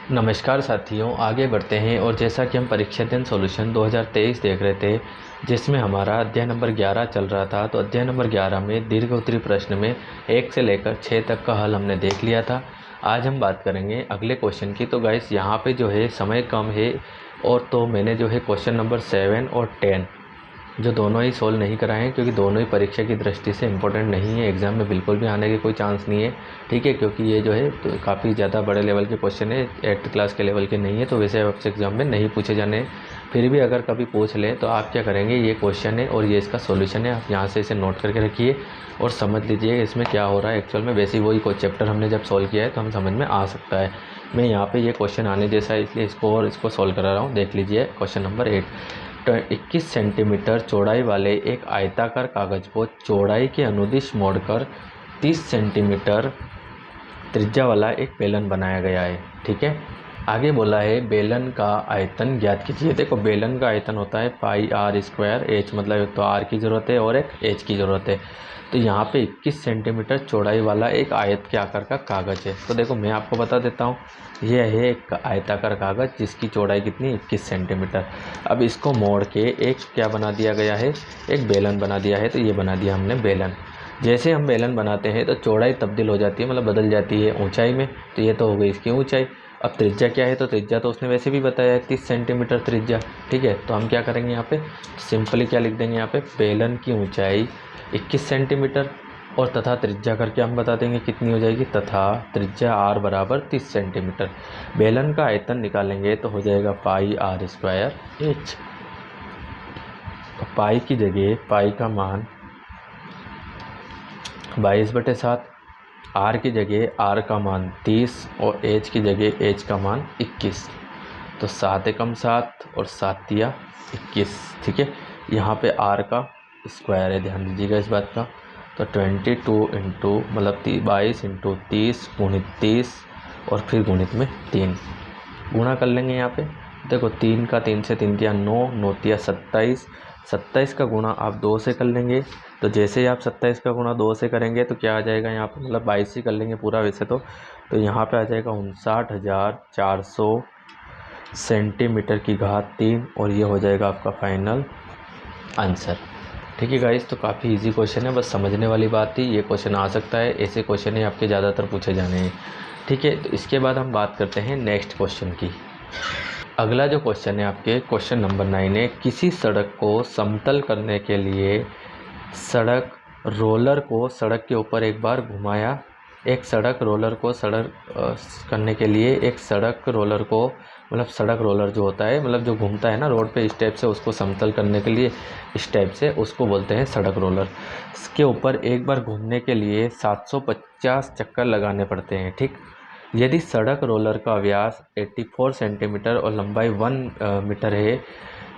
नमस्कार साथियों, आगे बढ़ते हैं। और जैसा कि हम परीक्षा दिन सॉल्यूशन 2023 देख रहे थे, जिसमें हमारा अध्याय नंबर 11 चल रहा था। तो अध्याय नंबर 11 में दीर्घ उत्तरी प्रश्न में 1 से लेकर 6 तक का हल हमने देख लिया था। आज हम बात करेंगे अगले क्वेश्चन की। तो गाइस यहाँ पे जो है समय कम है, और तो मैंने जो है क्वेश्चन नंबर 7 और 10 जो दोनों ही सोल्व नहीं कराए हैं, क्योंकि दोनों ही परीक्षा की दृष्टि से इम्पोर्टेंट नहीं है। एग्ज़ाम में बिल्कुल भी आने की कोई चांस नहीं है, ठीक है, क्योंकि ये जो है तो काफ़ी ज़्यादा बड़े लेवल के क्वेश्चन है, 8th क्लास के लेवल के नहीं है, तो वैसे आपसे एग्ज़ाम में नहीं पूछे जाने। फिर भी अगर कभी पूछ लें तो आप क्या करेंगे, ये क्वेश्चन है और ये इसका सोल्यूशन है, आप यहाँ से इसे नोट करके रखिए और समझ लीजिए इसमें क्या हो रहा है एक्चुअल में। वैसे वही कोई चैप्टर हमने जब सॉल्व किया है तो हम समझ में आ सकता है। मैं यहाँ पे ये क्वेश्चन आने जैसा है इसलिए इसको सॉल्व करा रहा हूँ। देख लीजिए क्वेश्चन नंबर 8। 21 सेंटीमीटर चौड़ाई वाले एक आयताकार कागज को चौड़ाई के अनुदिश मोड़कर 30 सेंटीमीटर त्रिज्या वाला एक बेलन बनाया गया है, ठीक है। आगे बोला है बेलन का आयतन ज्ञात कीजिए। देखो बेलन का आयतन होता है पाई आर स्क्वायर। एच मतलब एक तो आर की ज़रूरत है और एक एच की ज़रूरत है। तो यहाँ पे 21 सेंटीमीटर चौड़ाई वाला एक आयत के आकार का कागज़ है। तो देखो मैं आपको बता देता हूँ, यह है एक आयताकार कागज़ जिसकी चौड़ाई कितनी, 21 सेंटीमीटर। अब इसको मोड़ के एक क्या बना दिया गया है, एक बेलन बना दिया है। तो ये बना दिया हमने बेलन। जैसे हम बेलन बनाते हैं तो चौड़ाई तब्दील हो जाती है, मतलब बदल जाती है ऊंचाई में। तो ये तो हो गई इसकी ऊंचाई। अब त्रिज्या क्या है, तो त्रिज्या तो उसने वैसे भी बताया है 30 सेंटीमीटर त्रिज्या, ठीक है। तो हम क्या करेंगे यहाँ पे, सिंपली क्या लिख देंगे यहाँ पे, बेलन की ऊंचाई 21 सेंटीमीटर और तथा त्रिज्या करके हम बता देंगे कितनी हो जाएगी, तथा त्रिज्या r बराबर 30 सेंटीमीटर। बेलन का आयतन निकालेंगे तो हो जाएगा पाई आर स्क्वायर एच। पाई की जगह पाई का मान 22/7, आर की जगह आर का मान 30 और एच की जगह एच का मान 21। तो 7 एकम 7 और 7 तिया 21, ठीक है। यहाँ पे आर का स्क्वायर है, ध्यान दीजिएगा इस बात का। तो 22 इंटू मतलब 22 इंटू 30 गुणित 30 और फिर गुणित में 3 गुणा कर लेंगे यहाँ पे। देखो 3 का 3 से 3 तिया 9, 9 तिया 27, 27 का गुणा आप 2 से कर लेंगे। तो जैसे ही आप 27 का गुणा 2 से करेंगे तो क्या आ जाएगा यहाँ पे, मतलब 22 ही कर लेंगे पूरा वैसे तो यहाँ पे आ जाएगा 59,400 सेंटीमीटर की घात 3 और ये हो जाएगा आपका फाइनल आंसर, ठीक है गाइस। तो काफ़ी इजी क्वेश्चन है, बस समझने वाली बात थी। ये क्वेश्चन आ सकता है, ऐसे क्वेश्चन ही आपके ज़्यादातर पूछे जाने हैं, ठीक है। तो इसके बाद हम बात करते हैं नेक्स्ट क्वेश्चन की। अगला जो क्वेश्चन है आपके क्वेश्चन नंबर 9 है, किसी सड़क को समतल करने के लिए सड़क रोलर को सड़क के ऊपर एक बार घुमाया। एक सड़क रोलर को करने के लिए एक सड़क रोलर को, मतलब सड़क रोलर जो होता है, मतलब जो घूमता है ना रोड पे इस टाइप से, उसको समतल करने के लिए इस टाइप से, उसको बोलते हैं सड़क रोलर। इसके ऊपर एक बार घूमने के लिए 750 चक्कर लगाने पड़ते हैं, ठीक। यदि सड़क रोलर का व्यास 84 सेंटीमीटर और लंबाई 1 मीटर है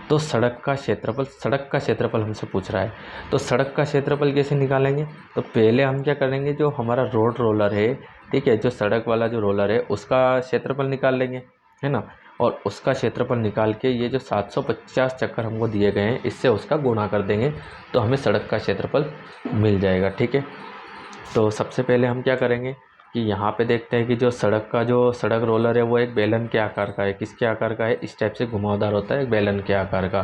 तो सड़क का क्षेत्रफल हमसे पूछ रहा है। तो सड़क का क्षेत्रफल कैसे निकालेंगे, तो पहले हम क्या करेंगे, जो हमारा रोड रोलर है, ठीक है, जो सड़क वाला जो रोलर है उसका क्षेत्रफल निकाल लेंगे, है ना। और उसका क्षेत्रफल निकाल के ये जो 750 चक्कर हमको दिए गए हैं इससे उसका गुणा कर देंगे तो हमें सड़क का क्षेत्रफल मिल जाएगा, ठीक है। तो सबसे पहले हम क्या करेंगे कि यहाँ पे देखते हैं कि जो सड़क रोलर है वो एक बेलन के आकार का है। किसके आकार का है, इस टाइप से घुमावदार होता है, एक बेलन के आकार का।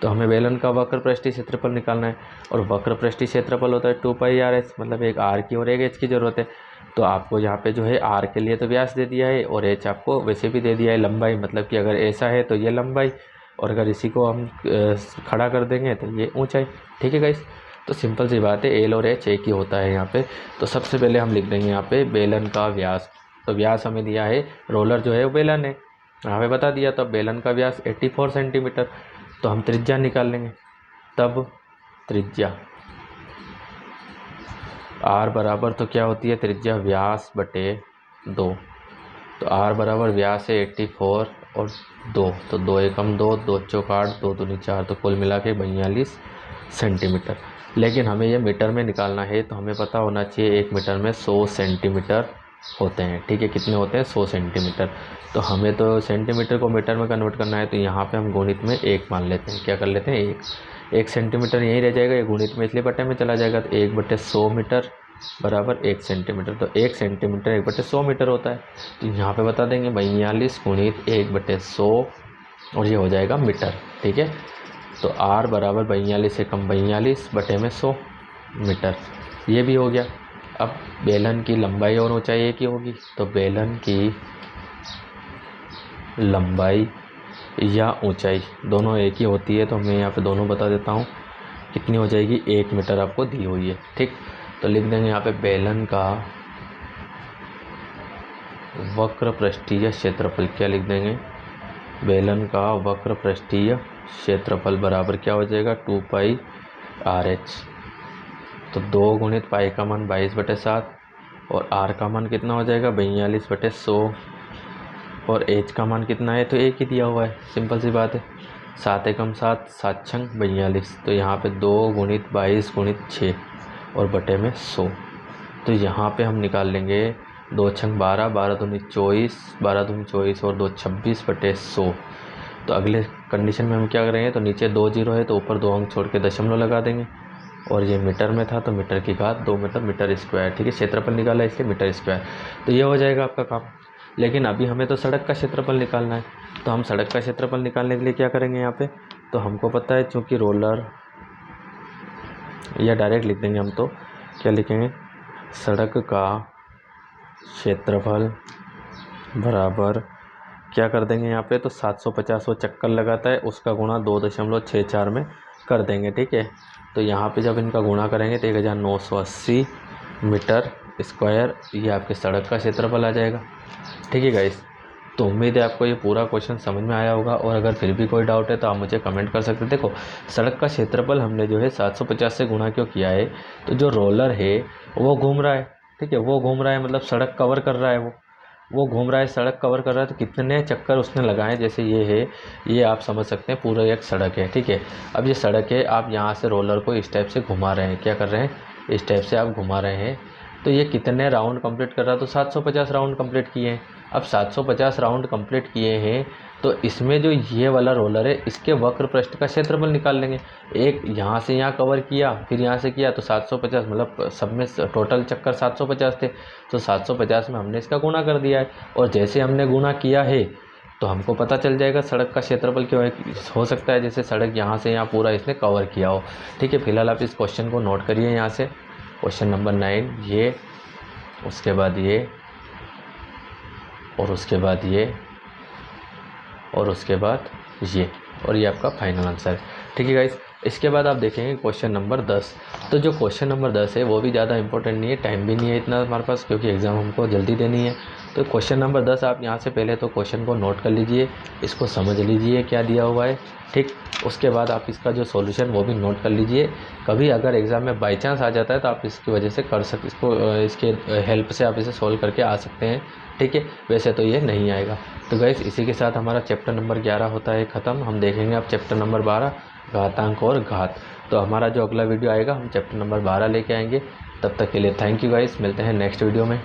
तो हमें बेलन का वक्र पृष्ठीय क्षेत्रफल निकालना है और वक्र पृष्ठीय क्षेत्रफल होता है 2πr/s, मतलब एक r की और एक h की ज़रूरत है। तो आपको यहाँ पे जो है r के लिए तो व्यास दे दिया है और h आपको वैसे भी दे दिया है लंबाई, मतलब कि अगर ऐसा है तो ये लंबाई और अगर इसी को हम खड़ा कर देंगे तो ये ऊँचाई, ठीक है गाइस। तो सिंपल सी बात है, एल और एच एक ही होता है यहाँ पे। तो सबसे पहले हम लिख देंगे यहाँ पे बेलन का व्यास। तो व्यास हमें दिया है, रोलर जो है वो बेलन है, यहाँ पे बता दिया। तो बेलन का व्यास 84 सेंटीमीटर। तो हम त्रिज्या निकाल लेंगे, तब त्रिज्या आर बराबर तो क्या होती है, त्रिज्या व्यास बटे 2। तो आर बराबर व्यास है 84 और 2, तो 2 एकम 2, 2 चौक 8, 2 दूनी 4, तो कुल मिला के 42 सेंटीमीटर। लेकिन हमें ये मीटर में निकालना है तो हमें पता होना चाहिए 1 मीटर में 100 सेंटीमीटर होते हैं, ठीक है। कितने होते हैं, 100 सेंटीमीटर। तो हमें तो सेंटीमीटर को मीटर में कन्वर्ट करना है, तो यहाँ पे हम गुणित में 1 मान लेते हैं। क्या कर लेते हैं, 1 सेंटीमीटर यहीं रह जाएगा, ये गुणित में इसलिए बटे में चला जाएगा। तो 1/100 मीटर बराबर 1 सेंटीमीटर। तो 1 सेंटीमीटर 1/100 मीटर होता है। तो यहाँ पे बता देंगे 42 गुणित 1/100 और ये हो जाएगा मीटर। ठीक है, तो r बराबर 42 से कम 42 बटे में 100 मीटर, ये भी हो गया। अब बेलन की लंबाई और ऊंचाई एक ही होगी, तो बेलन की लंबाई या ऊंचाई दोनों एक ही होती है, तो मैं यहाँ पे दोनों बता देता हूँ। कितनी हो जाएगी, 1 मीटर आपको दी हुई है। ठीक, तो लिख देंगे यहाँ पे बेलन का वक्र पृष्ठीय क्षेत्रफल। क्या लिख देंगे, बेलन का वक्र पृष्ठीय क्षेत्रफल बराबर क्या हो जाएगा, 2πr/h। तो 2 गुणित पाई का मान 22/7 और r का मान कितना हो जाएगा, 42/100 और h का मान कितना है, तो एक ही दिया हुआ है, सिंपल सी बात है। 7 एकम 7, 7 छंग 42। तो यहाँ पे 2 गुणित 22 गुणित 6 और बटे में 100। तो यहाँ पे हम निकाल लेंगे 2 छंग 12, 12 दूनी 24, 12 दूनी 24 और 2 26/100। तो अगले कंडीशन में हम क्या करेंगे, तो नीचे 2 जीरो है तो ऊपर 2 अंक छोड़ के दशमलव लगा देंगे। और ये मीटर में था तो मीटर की घात 2 मीटर, मीटर स्क्वायर। ठीक है, क्षेत्रफल निकाला इसलिए मीटर स्क्वायर। तो ये हो जाएगा आपका काम। लेकिन अभी हमें तो सड़क का क्षेत्रफल निकालना है, तो हम सड़क का क्षेत्रफल निकालने के लिए क्या करेंगे यहाँ पे, तो हमको पता है चूँकि रोलर, या डायरेक्ट लिख देंगे हम, तो क्या लिखेंगे, सड़क का क्षेत्रफल बराबर क्या कर देंगे यहाँ पे, तो 750 वो चक्कर लगाता है उसका गुणा 2.64 में कर देंगे। ठीक है, तो यहाँ पे जब इनका गुणा करेंगे तो 1980 मीटर स्क्वायर ये आपके सड़क का क्षेत्रफल आ जाएगा। ठीक है गाइस, तो उम्मीद है आपको ये पूरा क्वेश्चन समझ में आया होगा। और अगर फिर भी कोई डाउट है तो आप मुझे कमेंट कर सकते हैं। देखो, सड़क का क्षेत्रफल हमने जो है 750 से गुणा क्यों किया है, तो जो रोलर है वो घूम रहा है। ठीक है, वो घूम रहा है मतलब सड़क कवर कर रहा है, वो घूम रहा है, सड़क कवर कर रहा है। तो कितने चक्कर उसने लगाए, जैसे ये है, ये आप समझ सकते हैं पूरा एक सड़क है। ठीक है, अब ये सड़क है, आप यहाँ से रोलर को इस टाइप से घुमा रहे हैं, क्या कर रहे हैं, इस टाइप से आप घुमा रहे हैं। तो ये कितने राउंड कंप्लीट कर रहा है, तो 750 राउंड कंप्लीट किए हैं। अब 750 राउंड कंप्लीट किए हैं तो इसमें जो ये वाला रोलर है इसके वक्र पृष्ठ का क्षेत्रफल निकाल लेंगे। एक यहाँ से यहाँ कवर किया, फिर यहाँ से किया, तो 750 मतलब सब में टोटल चक्कर 750 थे। तो 750 में हमने इसका गुणा कर दिया है, और जैसे हमने गुणा किया है तो हमको पता चल जाएगा सड़क का क्षेत्रफल क्यों है। हो सकता है जैसे सड़क यहाँ से यहाँ पूरा इसने कवर किया हो। ठीक है, फिलहाल आप इस क्वेश्चन को नोट करिए यहाँ से, क्वेश्चन नंबर 9 ये, उसके बाद ये, और उसके बाद ये, और उसके बाद ये, और ये आपका फाइनल आंसर है। ठीक है गाइस, इसके बाद आप देखेंगे क्वेश्चन नंबर 10। तो जो क्वेश्चन नंबर 10 है वो भी ज़्यादा इंपॉर्टेंट नहीं है, टाइम भी नहीं है इतना हमारे पास, क्योंकि एग्ज़ाम हमको जल्दी देनी है। तो क्वेश्चन नंबर 10 आप यहाँ से पहले तो क्वेश्चन को नोट कर लीजिए, इसको समझ लीजिए क्या दिया हुआ है। ठीक, उसके बाद आप इसका जो सॉल्यूशन वो भी नोट कर लीजिए। कभी अगर एग्ज़ाम में बाई चांस आ जाता है तो आप इसकी वजह से कर सकते, इसको इसके हेल्प से आप इसे सॉल्व करके आ सकते हैं। ठीक है, वैसे तो ये नहीं आएगा। तो गाइस, इसी के साथ हमारा चैप्टर नंबर 11 होता है ख़त्म। हम देखेंगे अब चैप्टर नंबर 12 घातांक और घात। तो हमारा जो अगला वीडियो आएगा हम चैप्टर नंबर 12 लेके आएंगे। तब तक के लिए थैंक यू गाइस, मिलते हैं नेक्स्ट वीडियो में।